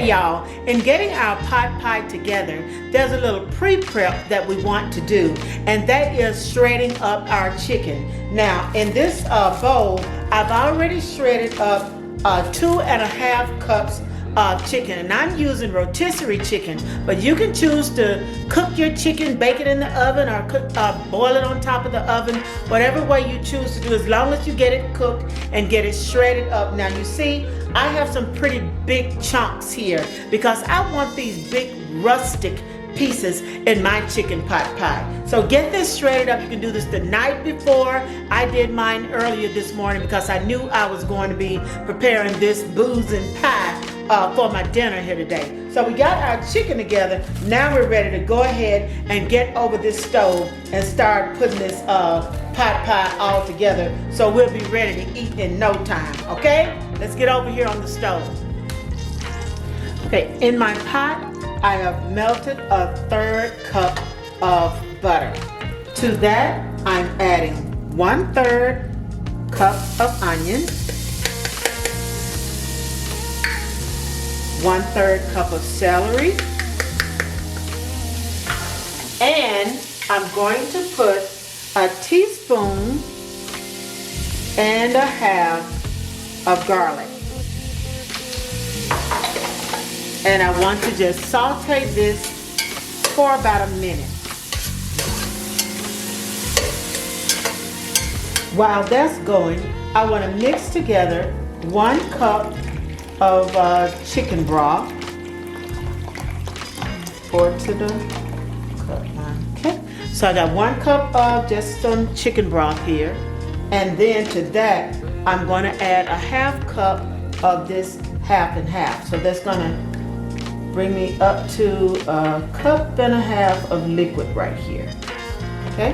Okay, y'all, in getting our pot pie together, there's a little pre-prep that we want to do, and that is shredding up our chicken. Now, in this bowl, I've already shredded up 2.5 cups of chicken, and I'm using rotisserie chicken, but you can choose to cook your chicken, bake it in the oven, or boil it on top of the oven, whatever way you choose to do, as long as you get it cooked and get it shredded up. Now you see, I have some pretty big chunks here because I want these big rustic pieces in my chicken pot pie. So get this shredded up. You can do this the night before. I did mine earlier this morning because I knew I was going to be preparing this Boozin pie for my dinner here today. So we got our chicken together. Now we're ready to go ahead and get over this stove and start putting this pot pie all together, so we'll be ready to eat in no time. Okay, let's get over here on the stove. Okay, in my pot I have melted a 1/3 cup of butter. To that, I'm adding 1/3 cup of onion, 1/3 cup of celery, and I'm going to put a teaspoon and 1/2 of garlic. And I want to just saute this for about a minute. While that's going, I want to mix together 1 cup of chicken broth. Pour it to the cup. Okay, so I got 1 cup of just some chicken broth here, and then to that I'm going to add a 1/2 cup of this 1/2 and 1/2. So that's going to bring me up to 1.5 cups of liquid right here. Okay,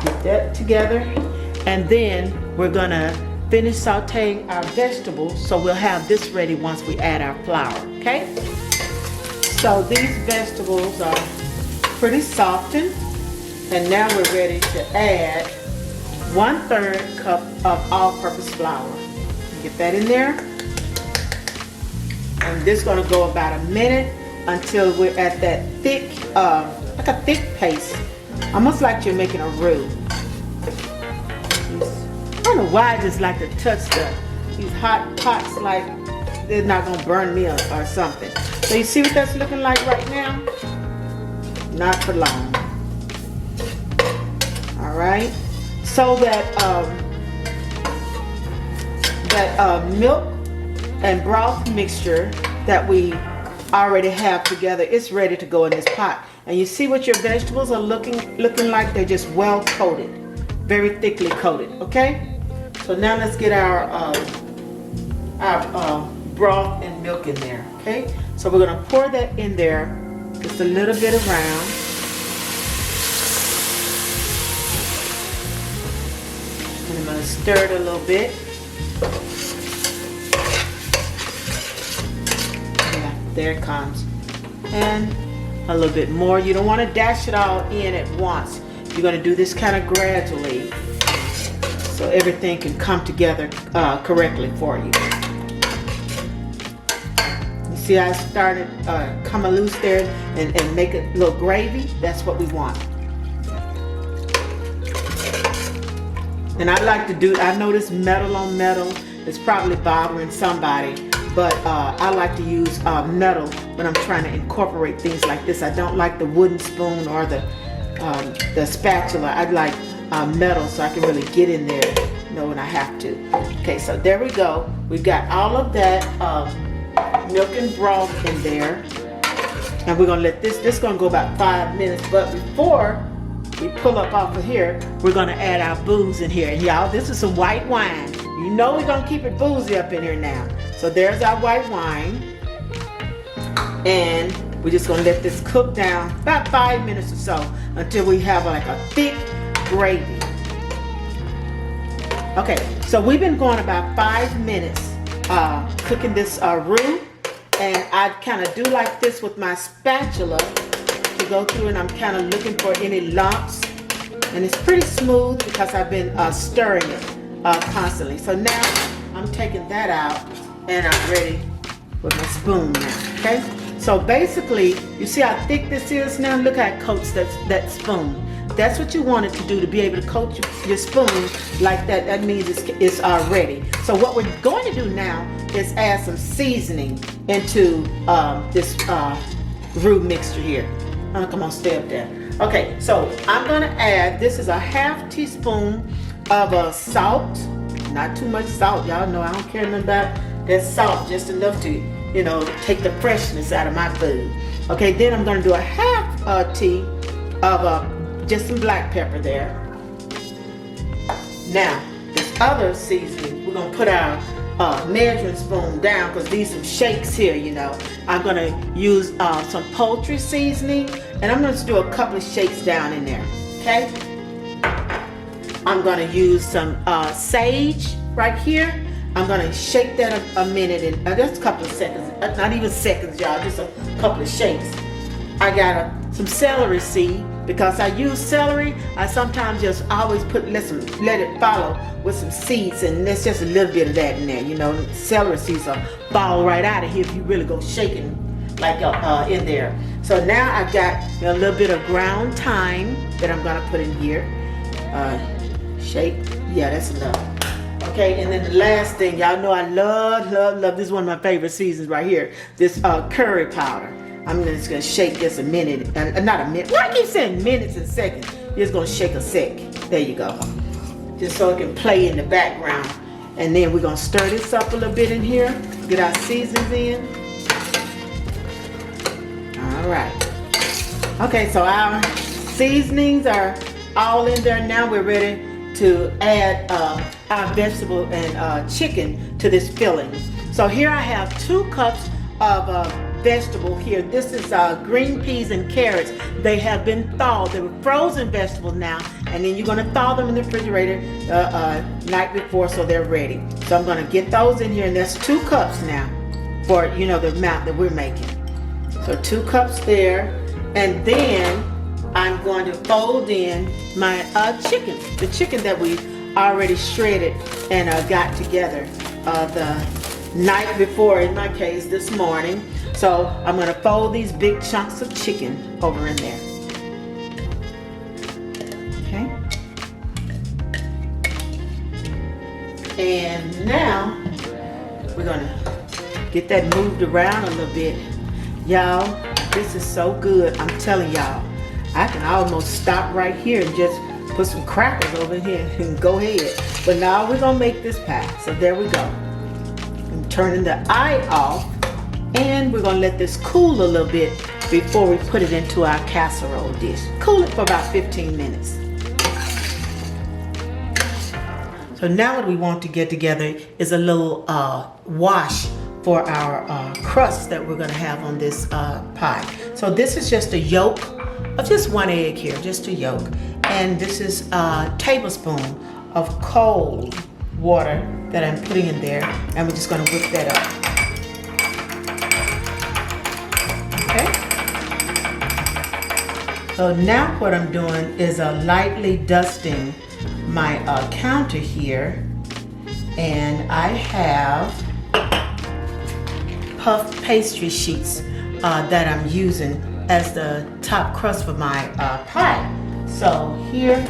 get that together, and then we're gonna finish sauteing our vegetables, so we'll have this ready once we add our flour. Okay, so these vegetables are pretty softened, and now we're ready to add 1/3 cup of all-purpose flour. Get that in there. And this is going to go about a minute until we're at that thick, like a thick paste, almost like you're making a roux. I don't know why I just like to touch these hot pots like they're not going to burn me or something. So you see what that's looking like right now? Not for long. All right. So that milk and broth mixture that we already have together, it's ready to go in this pot. And you see what your vegetables are looking like? They're just well coated, very thickly coated. Okay, so now let's get our broth and milk in there. Okay, so we're going to pour that in there just a little bit around. And I'm going to stir it a little bit. There it comes, and a little bit more. You don't want to dash it all in at once. You're going to do this kind of gradually so everything can come together correctly for you. You see how I started come loose there and make a little gravy? That's what we want. And I like to do, I know this metal on metal is probably bothering somebody, but I like to use metal when I'm trying to incorporate things like this. I don't like the wooden spoon or the spatula. I like metal so I can really get in there, when I have to. Okay, so there we go. We've got all of that milk and broth in there, and we're gonna let this is gonna go about 5 minutes. But before we pull up off of here, we're gonna add our booze in here. And y'all, this is some white wine. You know we're gonna keep it boozy up in here now. So there's our white wine, and we're just gonna let this cook down about 5 minutes or so until we have like a thick gravy. Okay, so we've been going about 5 minutes cooking this roux, and I kind of do like this with my spatula to go through, and I'm kind of looking for any lumps, and it's pretty smooth because I've been stirring it constantly. So now I'm taking that out, and I'm ready with my spoon now, okay? So basically, you see how thick this is now? Look how it coats that spoon. That's what you want it to do, to be able to coat your spoon like that. That means it's ready. So what we're going to do now is add some seasoning into this roux mixture here. Oh, come on, stay up there. Okay, so I'm gonna add, this is a half teaspoon of salt. Not too much salt, y'all know I don't care nothing about that salt, just enough to, you know, take the freshness out of my food. Okay, then I'm gonna do a half tea of just some black pepper there. Now, this other seasoning, we're gonna put our measuring spoon down, because these are some shakes here, you know. I'm gonna use some poultry seasoning, and I'm gonna do a couple of shakes down in there, okay? I'm gonna use some sage right here. I'm gonna shake that a minute, and just a couple of seconds, not even seconds, y'all, just a couple of shakes. I got some celery seed. Because I use celery, I sometimes just always let it follow with some seeds, and there's just a little bit of that in there. You know, celery seeds will fall right out of here if you really go shaking like in there. So now I've got a little bit of ground thyme that I'm gonna put in here. Shake, yeah, that's enough. Okay, and then the last thing, y'all know I love, this is one of my favorite seasons right here. This curry powder. I'm just gonna shake this a minute, not a minute. Why I keep saying minutes and seconds? You're just gonna shake a sec. There you go. Just so it can play in the background. And then we're gonna stir this up a little bit in here. Get our seasonings in. All right. Okay, so our seasonings are all in there. Now we're ready to add our vegetable and chicken to this filling. So here I have 2 cups of vegetable here. This is green peas and carrots. They have been thawed. They were frozen vegetables now, and then you're gonna thaw them in the refrigerator night before so they're ready. So I'm gonna get those in here, and that's 2 cups now for, you know, the amount that we're making. So 2 cups there, and then I'm going to fold in my chicken, the chicken that we already shredded and got together the night before, in my case, this morning. So I'm gonna fold these big chunks of chicken over in there. Okay. And now we're gonna get that moved around a little bit. Y'all, this is so good. I'm telling y'all, I can almost stop right here and just put some crackers over here and go ahead. But now we're gonna make this pie. So there we go. I'm turning the eye off. And we're gonna let this cool a little bit before we put it into our casserole dish. Cool it for about 15 minutes. So now what we want to get together is a little wash for our crust that we're gonna have on this pie. So this is just a yolk of just 1 egg here, just a yolk. And this is a tablespoon of cold water that I'm putting in there, and we're just gonna whip that up. Okay. So now what I'm doing is lightly dusting my counter here, and I have puff pastry sheets that I'm using as the top crust for my pie. So here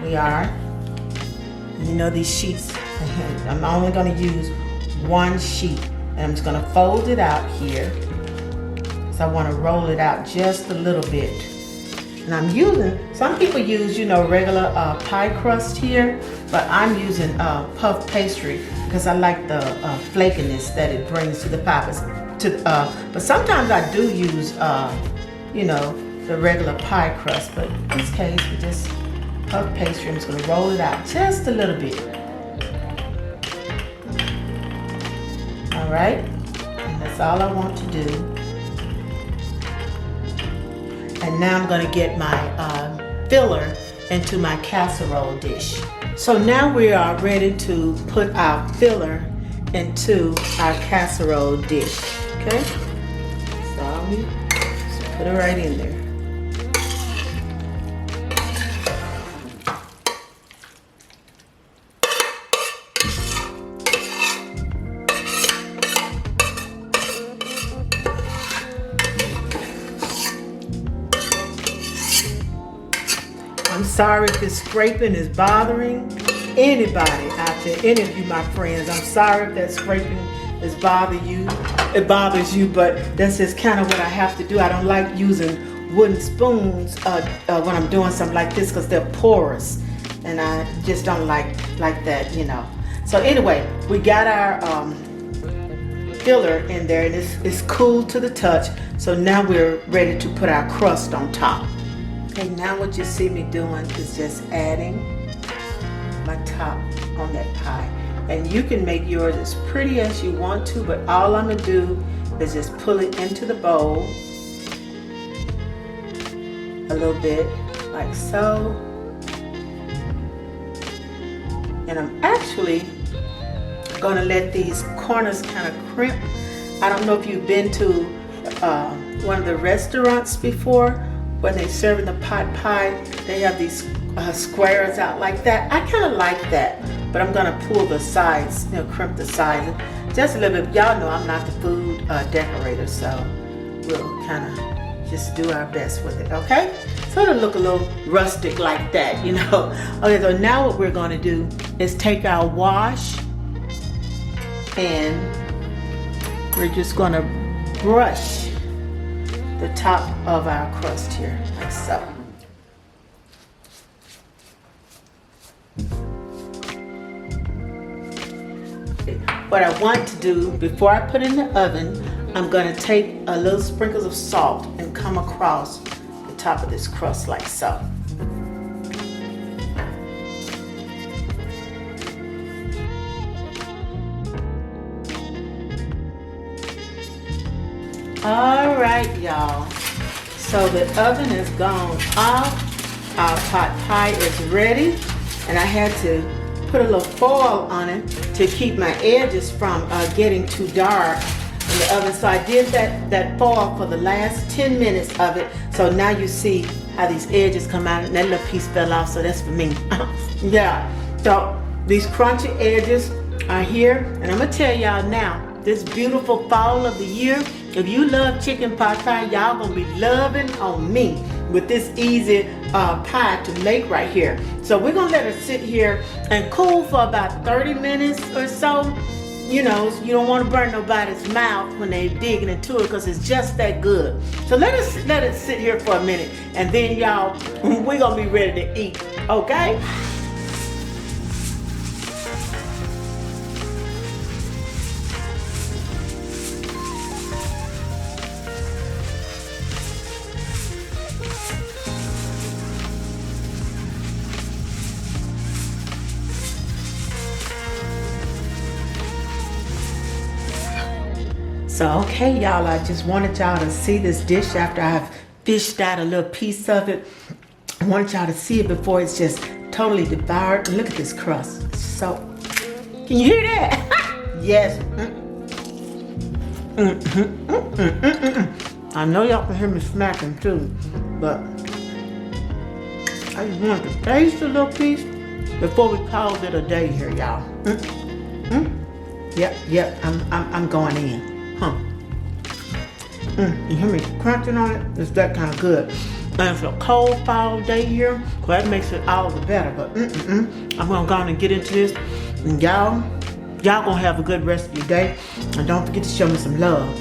we are. You know these sheets, I'm only going to use 1 sheet, and I'm just going to fold it out here. So I want to roll it out just a little bit. And I'm using, some people use, you know, regular pie crust here, but I'm using puff pastry because I like the flakiness that it brings to the pie. But sometimes I do use, you know, the regular pie crust, but in this case, we just puff pastry. I'm just going to roll it out just a little bit. All right, and that's all I want to do. And now I'm going to get my filler into my casserole dish. So now we are ready to put our filler into our casserole dish. Okay, so we just put it right in there. sorry if this scraping is bothering anybody out there, any of you, my friends. I'm sorry if that scraping is bothering you. It bothers you, but that's just kind of what I have to do. I don't like using wooden spoons when I'm doing something like this because they're porous, and I just don't like that, you know. So anyway, we got our filler in there, and it's cool to the touch. So now we're ready to put our crust on top. Okay, now what you see me doing is just adding my top on that pie. And you can make yours as pretty as you want to, but all I'm gonna do is just pull it into the bowl a little bit, like so. And I'm actually gonna let these corners kind of crimp. I don't know if you've been to one of the restaurants before when they're serving the pot pie. They have these squares out like that. I kind of like that, but I'm gonna pull the sides, you know, crimp the sides just a little bit. Y'all know I'm not the food decorator, so we'll kind of just do our best with it, okay? So it'll look a little rustic like that, you know. Okay, so now what we're gonna do is take our wash and we're just gonna brush the top of our crust here, like so. What I want to do before I put it in the oven, I'm gonna take a little sprinkles of salt and come across the top of this crust like so. All right, y'all. So the oven is gone off. Our pot pie is ready, and I had to put a little foil on it to keep my edges from getting too dark in the oven. So I did that foil for the last 10 minutes of it. So now you see how these edges come out, and that little piece fell off, so that's for me. Yeah, so these crunchy edges are here, and I'm gonna tell y'all now, this beautiful fall of the year, if you love chicken pot pie, y'all gonna be loving on me with this easy pie to make right here. So we're gonna let it sit here and cool for about 30 minutes or so. You know, you don't want to burn nobody's mouth when they're digging into it because it's just that good. So let it sit here for a minute, and then y'all, we're gonna be ready to eat, okay? So, okay, y'all, I just wanted y'all to see this dish after I've fished out a little piece of it. I wanted y'all to see it before it's just totally devoured. And look at this crust. So, can you hear that? Yes. I know y'all can hear me smacking too, but I just wanted to taste a little piece before we call it a day here, y'all. Yep, I'm going in. Huh. You hear me crunching on it? It's that kind of good. And it's a cold fall day here, so that makes it all the better. But I'm gonna go on and get into this. And y'all gonna have a good rest of your day. And don't forget to show me some love.